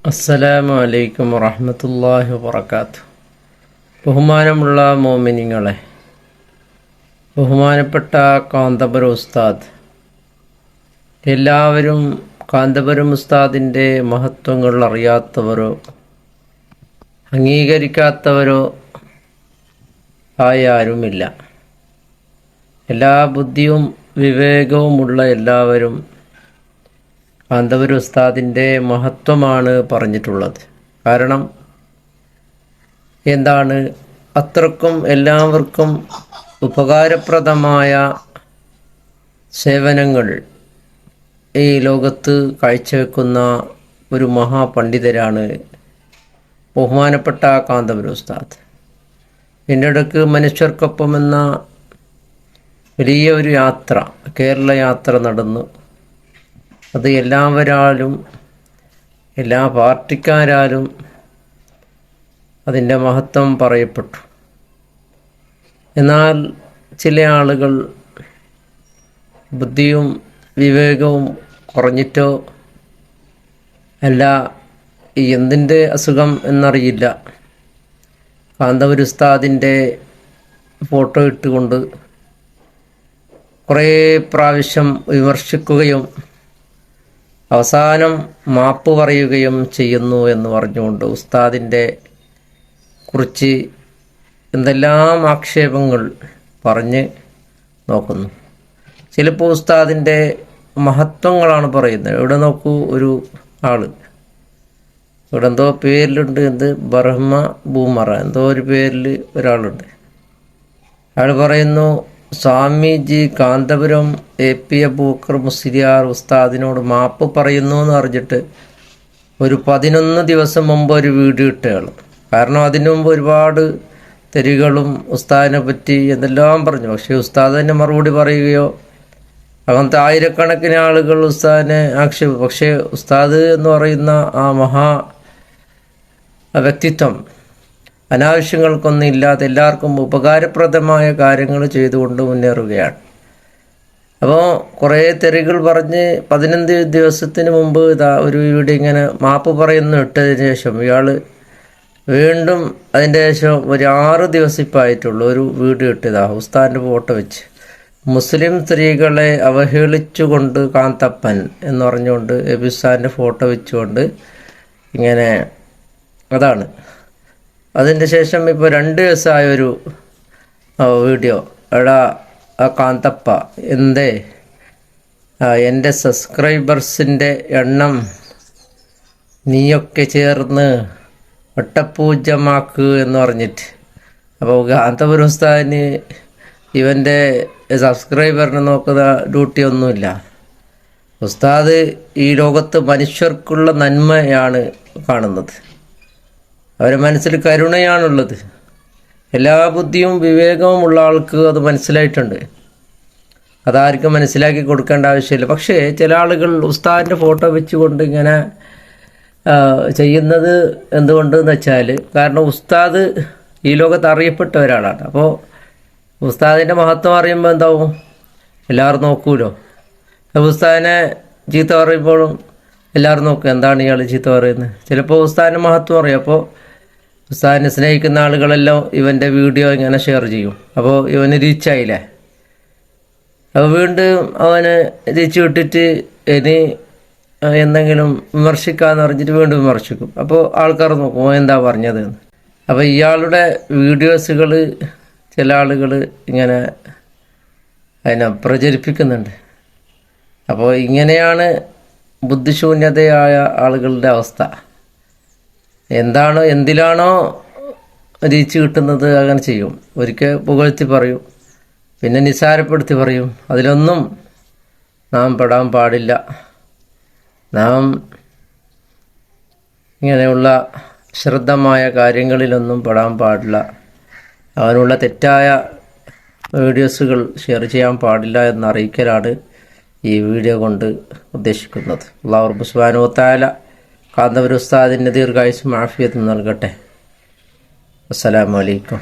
അസ്സലാമു അലൈക്കും വറഹ്മത്തുള്ളാഹി വബറകാതുഹു. ബഹുമാനമുള്ള മോമിനിങ്ങളെ, ബഹുമാനപ്പെട്ട കാന്തപുരം ഉസ്താദ്, എല്ലാവരും കാന്തപുരം ഉസ്താദിൻ്റെ മഹത്വങ്ങൾ അറിയാത്തവരോ അംഗീകരിക്കാത്തവരോ ആയി ആരുമില്ല. എല്ലാ ബുദ്ധിയും വിവേകവുമുള്ള എല്ലാവരും കാന്തപുരം ഉസ്താദിൻ്റെ മഹത്വമാണ് പറഞ്ഞിട്ടുള്ളത്. കാരണം എന്താണ്, അത്രക്കും എല്ലാവർക്കും ഉപകാരപ്രദമായ സേവനങ്ങൾ ഈ ലോകത്ത് കാഴ്ചവെക്കുന്ന ഒരു മഹാപണ്ഡിതരാണ് ബഹുമാനപ്പെട്ട കാന്തപുരം ഉസ്താദ്. ഇതിനിടയ്ക്ക് മനുഷ്യർക്കൊപ്പം എന്ന വലിയ ഒരു യാത്ര, കേരള യാത്ര നടന്നു. അത് എല്ലാവരാലും, എല്ലാ പാർട്ടിക്കാരാലും അതിൻ്റെ മഹത്വം പറയപ്പെട്ടു. എന്നാൽ ചില ആളുകൾ ബുദ്ധിയും വിവേകവും കുറഞ്ഞിട്ടോ അല്ല, എന്തിൻ്റെ അസുഖം എന്നറിയില്ല, കാന്തപുരം ഉസ്താദിൻ്റെ ഫോട്ടോ ഇട്ടുകൊണ്ട് കുറേ പ്രാവശ്യം വിമർശിക്കുകയും അവസാനം മാപ്പ് പറയുകയും ചെയ്യുന്നു എന്ന് പറഞ്ഞുകൊണ്ട് ഉസ്താദിൻ്റെ കുറിച്ച് എന്തെല്ലാം ആക്ഷേപങ്ങൾ പറഞ്ഞ് നോക്കുന്നു. ചിലപ്പോൾ ഉസ്താദിൻ്റെ മഹത്വങ്ങളാണ് പറയുന്നത്. ഇവിടെ നോക്കൂ, ഒരു ആൾ ഇവിടെ എന്തോ പേരിലുണ്ട്, ബർഹമ ബൂമറ എന്തോ ഒരു പേരിൽ ഒരാളുണ്ട്. അയാൾ പറയുന്നു, സ്വാമിജി കാന്തപുരം എ.പി. അബൂബക്കർ മുസ്ലിയാർ ഉസ്താദിനോട് മാപ്പ് പറയുന്നു എന്ന് പറഞ്ഞിട്ട് ഒരു 11 ദിവസം മുമ്പ് ഒരു വീഡിയോ ഇട്ടയാൾ. കാരണം അതിനു മുമ്പ് ഒരുപാട് തെറികളും ഉസ്താദിനെ പറ്റി എന്തെല്ലാം പറഞ്ഞു. പക്ഷേ ഉസ്താദ് തന്നെ മറുപടി പറയുകയോ, അങ്ങനത്തെ ആയിരക്കണക്കിന് ആളുകൾ ഉസ്താദിനെ ആക്ഷേപിച്ചു. പക്ഷേ ഉസ്താദ് എന്ന് പറയുന്ന ആ മഹാ വ്യക്തിത്വം അനാവശ്യങ്ങൾക്കൊന്നും ഇല്ലാതെ എല്ലാവർക്കും ഉപകാരപ്രദമായ കാര്യങ്ങൾ ചെയ്തുകൊണ്ട് മുന്നേറുകയാണ്. അപ്പോൾ കുറേ തെറികൾ പറഞ്ഞ് 15 ദിവസത്തിന് മുമ്പ് ഇതാ ഒരു വീഡിയോ ഇങ്ങനെ മാപ്പ് പറയുന്നു ഇട്ടതിന് ശേഷം ഇയാൾ വീണ്ടും അതിൻ്റെ ശേഷം ഒരു 6 ദിവസം ഇപ്പം ആയിട്ടുള്ളൂ ഒരു വീഡിയോ ഇട്ടതാ ഉസ്താദിൻ്റെ ഫോട്ടോ വെച്ച്, മുസ്ലിം സ്ത്രീകളെ അവഹേളിച്ചുകൊണ്ട് കാന്തപ്പൻ എന്ന് പറഞ്ഞുകൊണ്ട് ഉസ്താദിൻ്റെ ഫോട്ടോ വെച്ചുകൊണ്ട് ഇങ്ങനെ. അതാണ് അതിൻ്റെ ശേഷം ഇപ്പോൾ 2 ദിവസമായൊരു വീഡിയോ. എടാ ആ കാന്തപ്പ, എന്തേ എൻ്റെ സബ്സ്ക്രൈബേഴ്സിൻ്റെ എണ്ണം നീയൊക്കെ ചേർന്ന് വട്ടപൂജ്യമാക്ക് എന്ന് പറഞ്ഞിട്ട്. അപ്പോൾ കാന്തപുരം ഉസ്താദിന് ഇവൻ്റെ സബ്സ്ക്രൈബറിനെ നോക്കുന്ന ഡ്യൂട്ടിയൊന്നുമില്ല. ഉസ്താദ് ഈ ലോകത്ത് മനുഷ്യർക്കുള്ള നന്മയാണ് കാണുന്നത്. അവരെ മനസ്സിൽ കരുണയാണുള്ളത്. എല്ലാ ബുദ്ധിയും വിവേകവും ഉള്ള ആൾക്ക് അത് മനസ്സിലായിട്ടുണ്ട്. അതാർക്കും മനസ്സിലാക്കി കൊടുക്കേണ്ട ആവശ്യമില്ല. പക്ഷേ ചില ആളുകൾ ഉസ്താദിൻ്റെ ഫോട്ടോ വെച്ചുകൊണ്ട് ഇങ്ങനെ ചെയ്യുന്നത് എന്തുകൊണ്ടെന്ന് വെച്ചാൽ, കാരണം ഉസ്താദ് ഈ ലോകത്ത് അറിയപ്പെട്ട ഒരാളാണ്. അപ്പോൾ ഉസ്താദിൻ്റെ മഹത്വം അറിയുമ്പോൾ എന്താവും, എല്ലാവരും നോക്കൂലോ. ഉസ്താദിനെ ചീത്ത പറയുമ്പോഴും എല്ലാവരും നോക്കും, എന്താണ് ഇയാൾ ചീത്ത പറയുന്നത്. ചിലപ്പോൾ ഉസ്താദിൻ്റെ മഹത്വം അറിയാം. അപ്പോൾ ഉസ്താദിനെ സ്നേഹിക്കുന്ന ആളുകളെല്ലാം ഇവൻ്റെ വീഡിയോ ഇങ്ങനെ ഷെയർ ചെയ്യും. അപ്പോൾ ഇവന് റീച്ചായില്ലേ. അപ്പോൾ വീണ്ടും അവന് റീച്ച് വിട്ടിട്ട് ഇനി എന്തെങ്കിലും വിമർശിക്കാമെന്ന് പറഞ്ഞിട്ട് വീണ്ടും വിമർശിക്കും. അപ്പോൾ ആൾക്കാർ നോക്കും എന്താ പറഞ്ഞത് എന്ന്. അപ്പോൾ ഇയാളുടെ വീഡിയോസുകൾ ചില ആളുകൾ ഇങ്ങനെ അതിനെ പ്രചരിപ്പിക്കുന്നുണ്ട്. അപ്പോൾ ഇങ്ങനെയാണ് ബുദ്ധിശൂന്യതയായ ആളുകളുടെ അവസ്ഥ. എന്തിലാണോ റീച്ച് കിട്ടുന്നത് അങ്ങനെ ചെയ്യും. ഒരിക്കൽ പുകഴ്ത്തി പറയും, പിന്നെ നിസാരപ്പെടുത്തി പറയും. അതിലൊന്നും നാം പെടാൻ പാടില്ല. നാം ഇങ്ങനെയുള്ള ശ്രദ്ധമായ കാര്യങ്ങളിലൊന്നും പെടാൻ പാടില്ല. അവനുള്ള തെറ്റായ വീഡിയോസുകൾ ഷെയർ ചെയ്യാൻ പാടില്ല എന്നറിയിക്കലാണ് ഈ വീഡിയോ കൊണ്ട് ഉദ്ദേശിക്കുന്നത്. അല്ലാഹു സുബ്ഹാനഹു വ തആല കാന്തപുരം ഉസ്താദിൻ്റെ ദീർഘായുസ്സും ആഫിയത്തും നൽകട്ടെ. അസ്സലാമു അലൈക്കും.